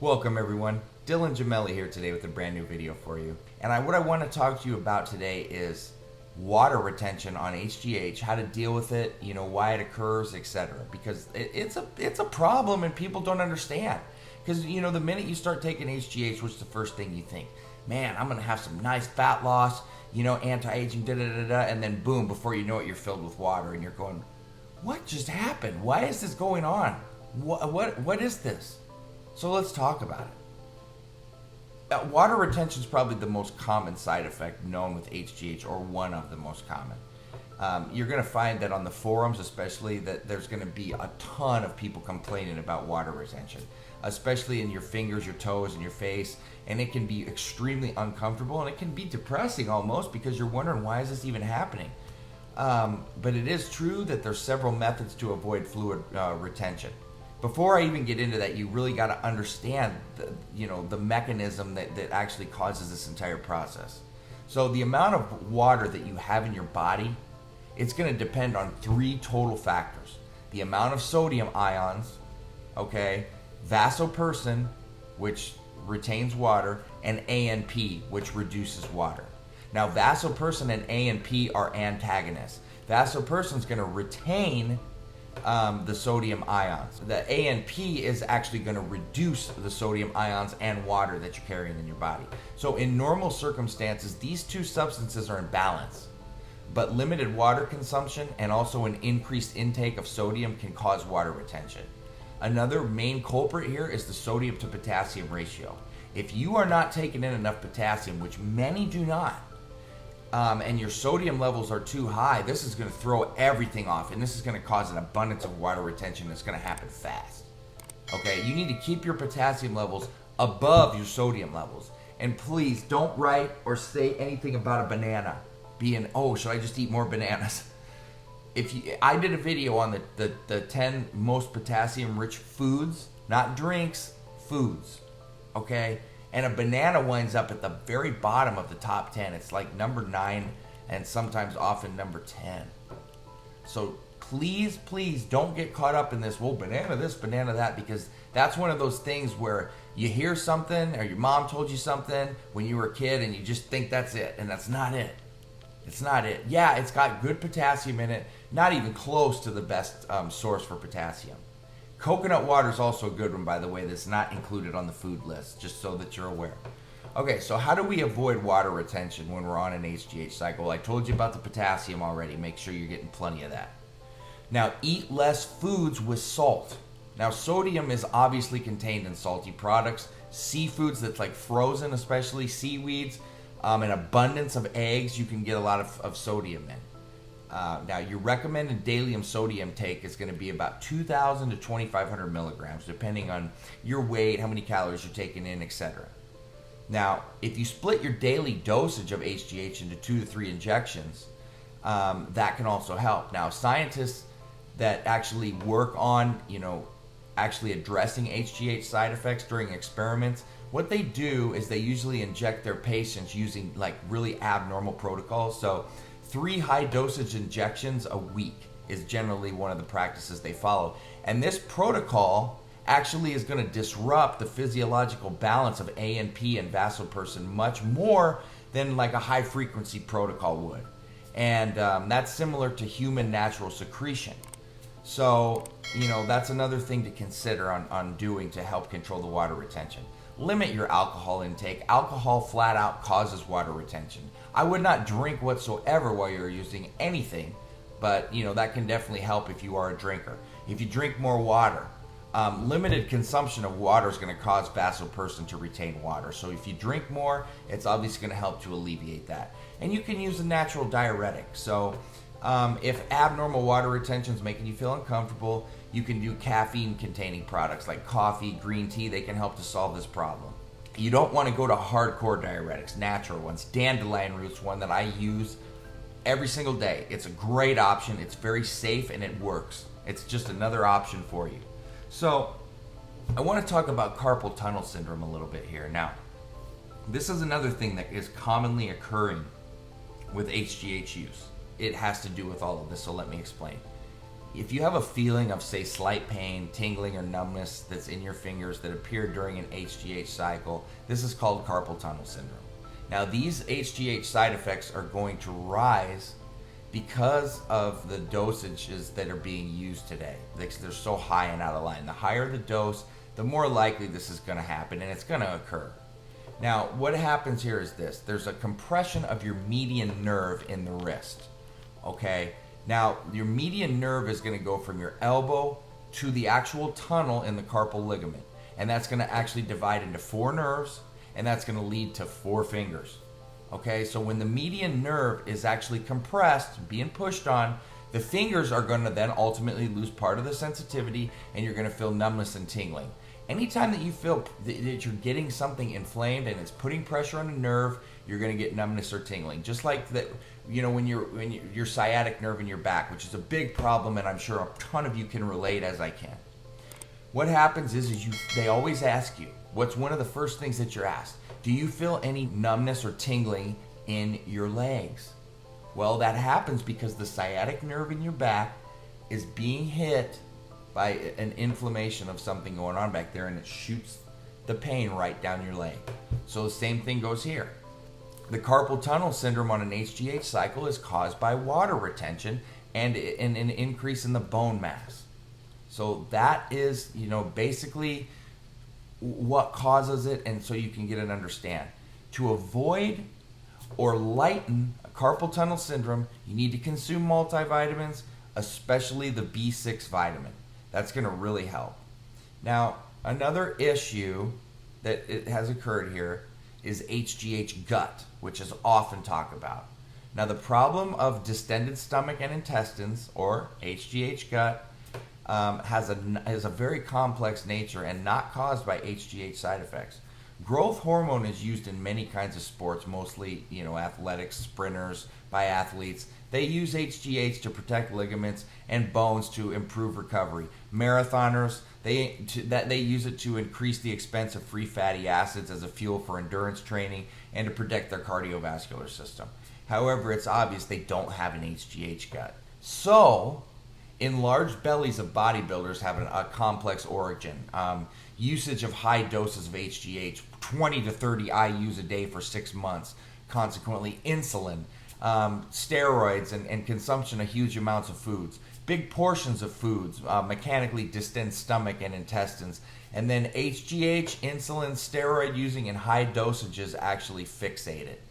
Welcome everyone, Dylan Gemelli here today with a brand new video for you. And what I want to talk to you about today is water retention on HGH, how to deal with it, why it occurs, etc. Because it's a problem and people don't understand. Because the minute you start taking HGH, what's the first thing you think? Man, I'm gonna have some nice fat loss, anti-aging, and then boom, before you know it, you're filled with water, and you're going, what just happened? Why is this going on? What is this? So let's talk about it. Water retention is probably the most common side effect known with HGH, or one of the most common. You're going to find that on the forums especially, that there's going to be a ton of people complaining about water retention, especially in your fingers, your toes, and your face, and it can be extremely uncomfortable, and it can be depressing almost, because you're wondering, why is this even happening? But it is true that there's several methods to avoid fluid retention. Before I even get into that, you really got to understand the mechanism that actually causes this entire process. So the amount of water that you have in your body, it's going to depend on three total factors: the amount of sodium ions, vasopressin, which retains water, and ANP, which reduces water. Now, vasopressin and ANP are antagonists. Vasopressin is going to retain the sodium ions. The ANP is actually going to reduce the sodium ions and water that you're carrying in your body. So in normal circumstances, these two substances are in balance. But limited water consumption and also an increased intake of sodium can cause water retention. Another main culprit here is the sodium to potassium ratio. If you are not taking in enough potassium, which many do not, and your sodium levels are too high, this is going to throw everything off, and this is going to cause an abundance of water retention that's going to happen fast. You need to keep your potassium levels above your sodium levels. And please don't write or say anything about a banana being, oh, should I just eat more bananas? I did a video on the 10 most potassium rich foods, not drinks, foods, and a banana winds up at the very bottom of the top 10. It's like number 9 and sometimes often number 10. So please don't get caught up in this, well, banana this, banana that, because that's one of those things where you hear something or your mom told you something when you were a kid and you just think that's it, and that's not it. It's not it. Yeah, it's got good potassium in it, not even close to the best source for potassium. Coconut water is also a good one, by the way, that's not included on the food list, just so that you're aware. So how do we avoid water retention when we're on an HGH cycle? I told you about the potassium already. Make sure you're getting plenty of that. Now, eat less foods with salt. Now, sodium is obviously contained in salty products. Seafoods that's like frozen, especially seaweeds, an abundance of eggs, you can get a lot of sodium in. Now, your recommended daily sodium take is going to be about 2,000 to 2,500 milligrams, depending on your weight, how many calories you're taking in, etc. Now, if you split your daily dosage of HGH into 2 to 3 injections, that can also help. Now, scientists that actually work on, actually addressing HGH side effects during experiments, what they do is they usually inject their patients using like really abnormal protocols. So 3 high dosage injections a week is generally one of the practices they follow. And this protocol actually is going to disrupt the physiological balance of ANP and vasopressin much more than like a high frequency protocol would. And that's similar to human natural secretion. So, that's another thing to consider on doing to help control the water retention. Limit your alcohol intake. Alcohol flat out causes water retention. I would not drink whatsoever while you're using anything, but that can definitely help if you are a drinker. If you drink more water, limited consumption of water is going to cause vasopressin to retain water. So if you drink more, it's obviously going to help to alleviate that. And you can use a natural diuretic. So if abnormal water retention is making you feel uncomfortable, you can do caffeine-containing products like coffee, green tea. They can help to solve this problem. You don't want to go to hardcore diuretics, natural ones. Dandelion root's one that I use every single day. It's a great option. It's very safe and it works. It's just another option for you. So I want to talk about carpal tunnel syndrome a little bit here. Now, this is another thing that is commonly occurring with HGH use. It has to do with all of this, so let me explain. if you have a feeling of, say, slight pain, tingling, or numbness that's in your fingers that appear during an HGH cycle, this is called carpal tunnel syndrome. Now, these HGH side effects are going to rise because of the dosages that are being used today. They're so high and out of line. The higher the dose, the more likely this is going to happen, and it's going to occur. Now, what happens here is this. There's a compression of your median nerve in the wrist, okay? Now, your median nerve is going to go from your elbow to the actual tunnel in the carpal ligament, and that's going to actually divide into 4 nerves, and that's going to lead to 4 fingers. Okay, so when the median nerve is actually compressed, being pushed on, the fingers are going to then ultimately lose part of the sensitivity, and you're going to feel numbness and tingling. Anytime that you feel that you're getting something inflamed and it's putting pressure on a nerve, you're going to get numbness or tingling. Just like that, you know, when your sciatic nerve in your back, which is a big problem, and I'm sure a ton of you can relate as I can. What happens is they always ask you, what's one of the first things that you're asked? Do you feel any numbness or tingling in your legs? Well, that happens because the sciatic nerve in your back is being hit by an inflammation of something going on back there, and it shoots the pain right down your leg. So the same thing goes here. The carpal tunnel syndrome on an HGH cycle is caused by water retention and an increase in the bone mass. So that is, you know, basically what causes it, and so you can get and understand. To avoid or lighten carpal tunnel syndrome, you need to consume multivitamins, especially the B6 vitamin. That's going to really help. Now, another issue that it has occurred here is HGH gut, which is often talked about. Now, the problem of distended stomach and intestines, or HGH gut, has a very complex nature and not caused by HGH side effects. Growth hormone is used in many kinds of sports, mostly, you know, athletics, sprinters, biathletes. They use HGH to protect ligaments and bones to improve recovery. Marathoners, they use it to increase the expense of free fatty acids as a fuel for endurance training and to protect their cardiovascular system. However, it's obvious they don't have an HGH gut. So, enlarged bellies of bodybuilders have a complex origin. Usage of high doses of HGH, 20 to 30 IUs a day for 6 months. Consequently, insulin, steroids, and consumption of huge amounts of foods. Big portions of foods, mechanically distend stomach and intestines. And then HGH, insulin, steroid using in high dosages actually fixate it.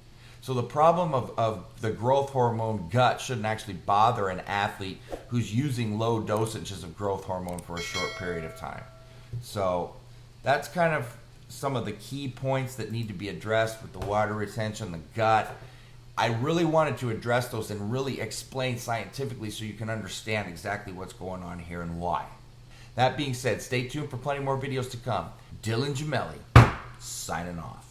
So the problem of the growth hormone gut shouldn't actually bother an athlete who's using low dosages of growth hormone for a short period of time. So that's kind of some of the key points that need to be addressed with the water retention, the gut. I really wanted to address those and really explain scientifically so you can understand exactly what's going on here and why. That being said, stay tuned for plenty more videos to come. Dylan Gemelli, signing off.